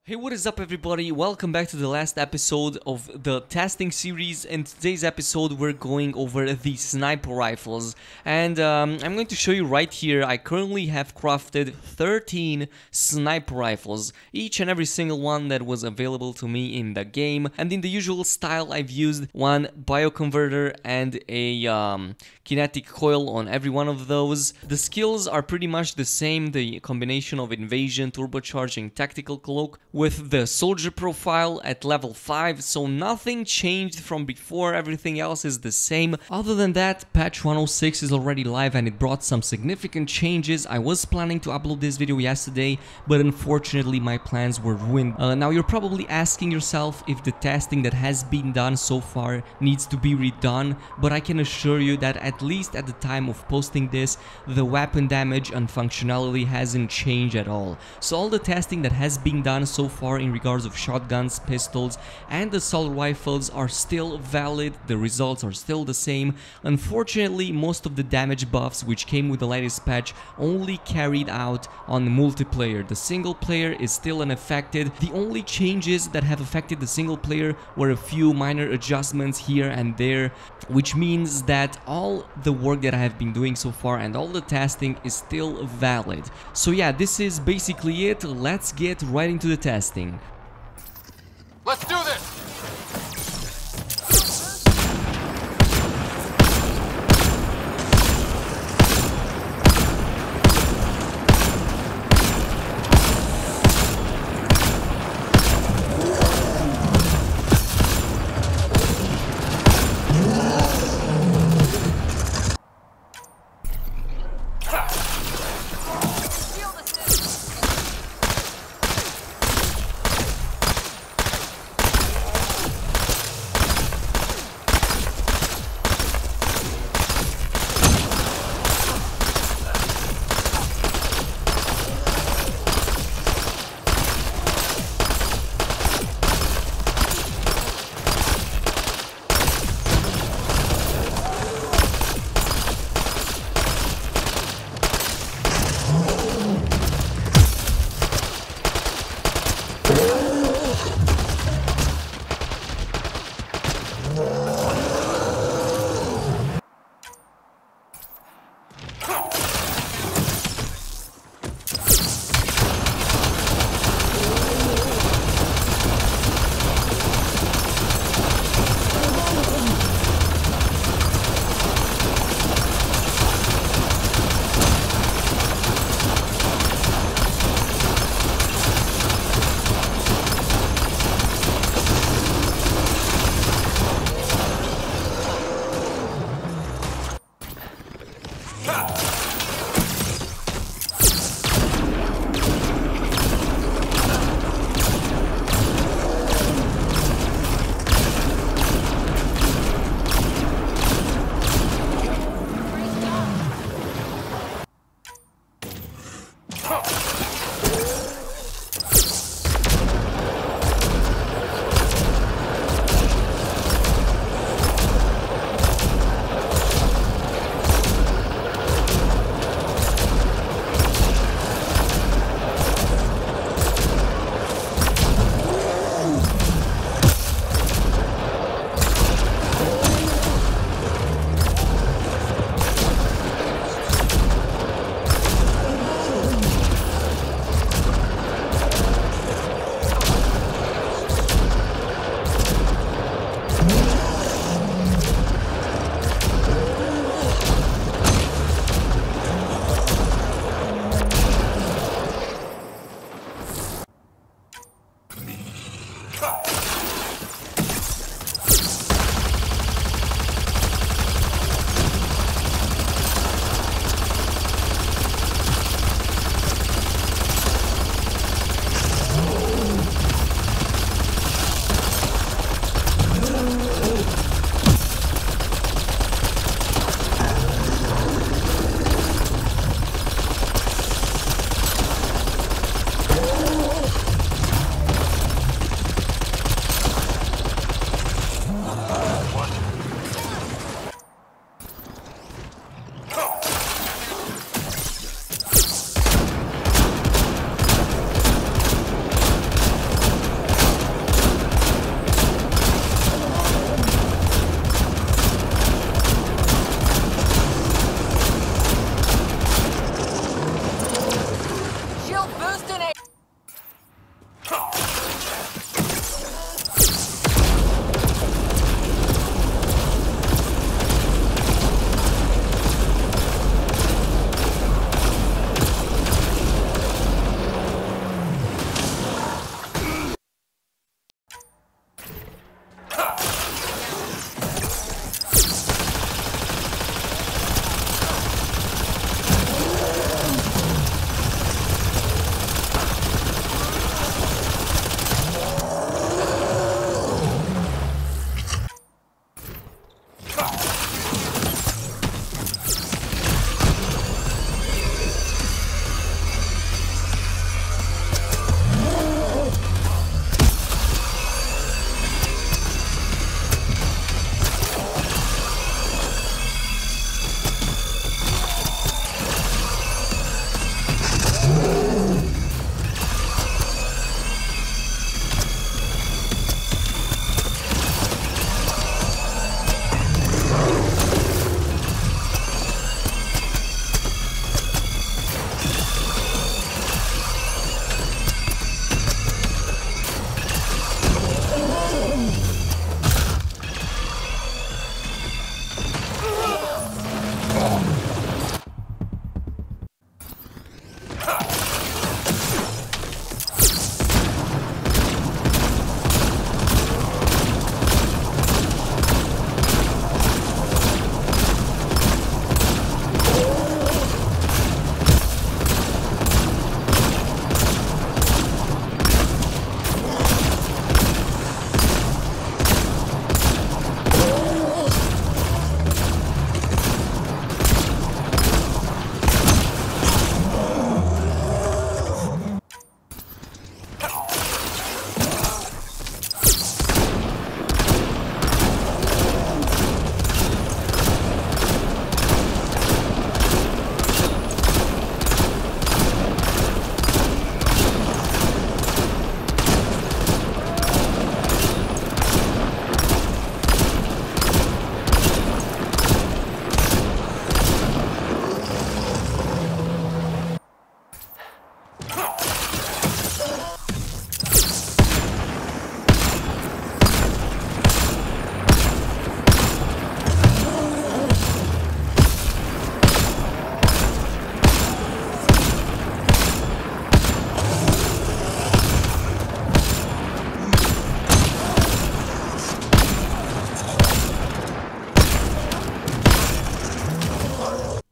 Hey, what is up everybody? Welcome back to the last episode of the testing series. In today's episode we're going over the sniper rifles, and I'm going to show you right here. I currently have crafted 13 sniper rifles, each and every single one that was available to me in the game, and in the usual style I've used one bioconverter and a kinetic coil on every one of those. The skills are pretty much the same, the combination of invasion, turbocharging, tactical cloak, with the soldier profile at level 5, so nothing changed from before, everything else is the same. Other than that, patch 106 is already live and it brought some significant changes. I was planning to upload this video yesterday, but unfortunately my plans were ruined. Now you're probably asking yourself if the testing that has been done so far needs to be redone, but I can assure you that at least at the time of posting this, the weapon damage and functionality hasn't changed at all. So all the testing that has been done so far in regards of shotguns, pistols and assault rifles are still valid, the results are still the same. Unfortunately, most of the damage buffs which came with the latest patch only carried out on the multiplayer. The single player is still unaffected. The only changes that have affected the single player were a few minor adjustments here and there, which means that all the work that I have been doing so far and all the testing is still valid. So yeah, this is basically it. Let's get right into the testing. Let's do this!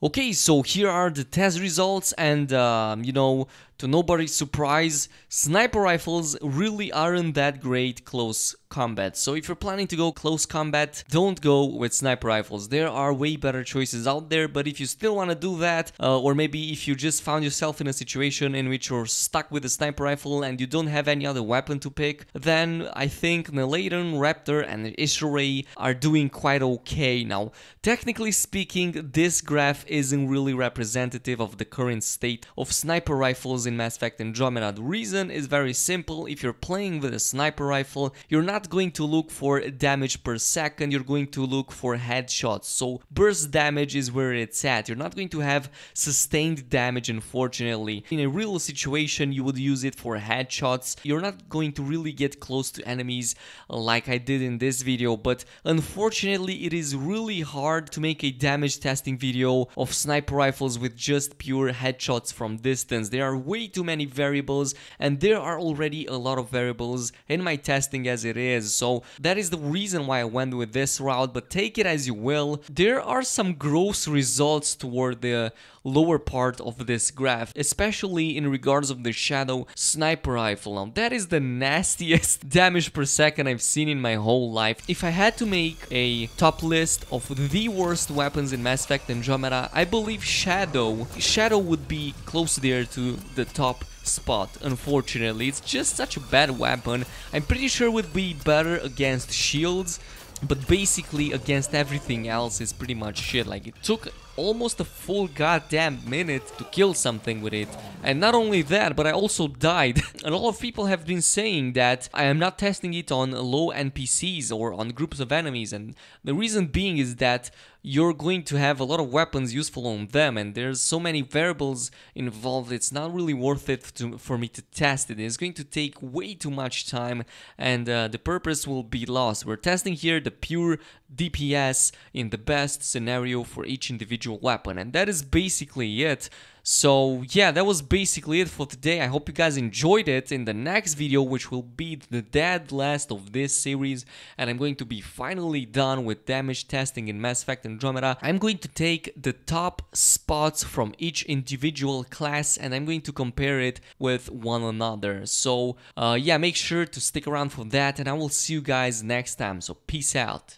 Okay, so here are the test results, and you know, to nobody's surprise, sniper rifles really aren't that great close combat. So if you're planning to go close combat, don't go with sniper rifles. There are way better choices out there, but if you still want to do that, or maybe if you just found yourself in a situation in which you're stuck with a sniper rifle and you don't have any other weapon to pick, then I think the Layton, Raptor and the Ishray are doing quite okay. Now, technically speaking, this graph isn't really representative of the current state of sniper rifles in Mass Effect Andromeda. The reason is very simple. If you're playing with a sniper rifle, you're not going to look for damage per second, you're going to look for headshots. So burst damage is where it's at. You're not going to have sustained damage, unfortunately. In a real situation, you would use it for headshots. You're not going to really get close to enemies like I did in this video, but unfortunately it is really hard to make a damage testing video of sniper rifles with just pure headshots from distance. There are way too many variables, and there are already a lot of variables in my testing as it is. So that is the reason why I went with this route, but take it as you will. There are some gross results toward the lower part of this graph, especially in regards of the Shadow sniper rifle. Now that is the nastiest damage per second I've seen in my whole life. If I had to make a top list of the worst weapons in Mass Effect Andromeda, I believe Shadow would be close there to the top spot. Unfortunately, it's just such a bad weapon. I'm pretty sure it would be better against shields, but basically against everything else is pretty much shit. Like, it took almost a full goddamn minute to kill something with it. And not only that, but I also died. A lot of people have been saying that I am not testing it on low NPCs or on groups of enemies, and the reason being is that you're going to have a lot of weapons useful on them, and there's so many variables involved, it's not really worth it for me to test it. It's going to take way too much time, and the purpose will be lost. We're testing here the pure DPS in the best scenario for each individual weapon, and that is basically it. So yeah, that was basically it for today. I hope you guys enjoyed it. In the next video, which will be the dead last of this series, and I'm going to be finally done with damage testing in Mass Effect Andromeda, I'm going to take the top spots from each individual class and I'm going to compare it with one another. So yeah, make sure to stick around for that, and I will see you guys next time. So peace out.